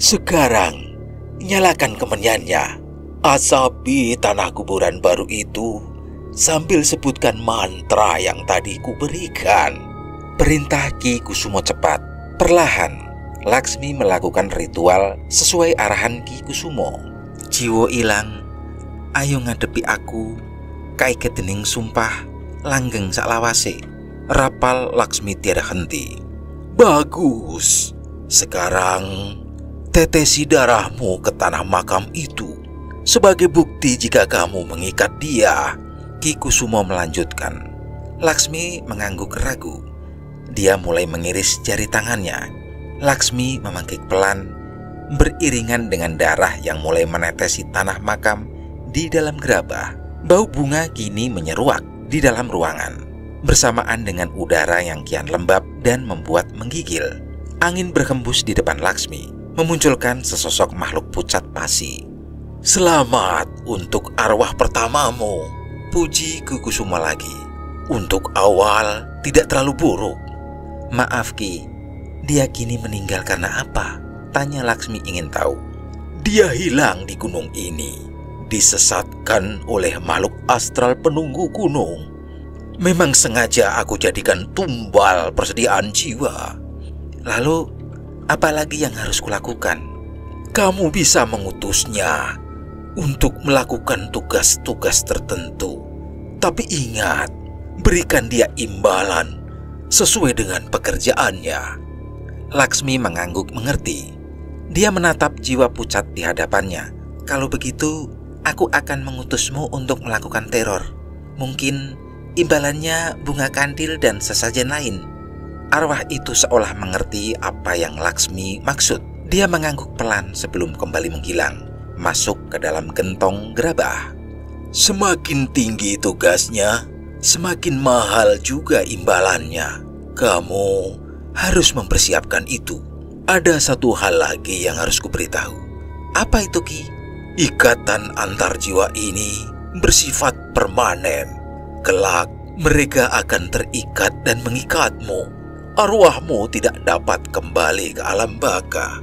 B: Sekarang, nyalakan kemenyannya, asapi tanah kuburan baru itu sambil sebutkan mantra yang tadi kuberikan.
A: Perintah Ki Kusumo cepat. Perlahan, Laksmi melakukan ritual sesuai arahan Ki Kusumo. Jiwo ilang, ayo ngadepi aku, kai kedening sumpah, langgeng saklawase. Rapal Laksmi tiada henti.
B: Bagus. Sekarang tetesi darahmu ke tanah makam itu sebagai bukti jika kamu mengikat dia.
A: Ki Kusumo melanjutkan. Laksmi mengangguk ragu. Dia mulai mengiris jari tangannya. Laksmi memanggil pelan, beriringan dengan darah yang mulai menetesi tanah makam di dalam gerabah. Bau bunga kini menyeruak di dalam ruangan, bersamaan dengan udara yang kian lembab dan membuat menggigil. Angin berhembus di depan Laksmi, memunculkan sesosok makhluk pucat pasi.
B: Selamat untuk arwah pertamamu,
A: puji Ki Kusumo lagi.
B: Untuk awal tidak terlalu buruk.
A: Maaf Ki, dia kini meninggal karena apa? Tanya Laksmi ingin tahu.
B: Dia hilang di gunung ini, disesatkan oleh makhluk astral penunggu gunung. Memang sengaja aku jadikan tumbal persediaan jiwa.
A: Lalu, apa lagi yang harus kulakukan?
B: Kamu bisa mengutusnya untuk melakukan tugas-tugas tertentu. Tapi ingat, berikan dia imbalan sesuai dengan pekerjaannya.
A: Laksmi mengangguk mengerti. Dia menatap jiwa pucat di hadapannya. Kalau begitu, aku akan mengutusmu untuk melakukan teror. Mungkin imbalannya bunga kandil dan sesajen lain. Arwah itu seolah mengerti apa yang Laksmi maksud. Dia mengangguk pelan sebelum kembali menghilang, masuk ke dalam gentong gerabah.
B: Semakin tinggi tugasnya, semakin mahal juga imbalannya. Kamu harus mempersiapkan itu. Ada satu hal lagi yang harus kuberitahu.
A: Apa itu Ki?
B: Ikatan antar jiwa ini bersifat permanen. Kelak mereka akan terikat dan mengikatmu. Arwahmu tidak dapat kembali ke alam baka.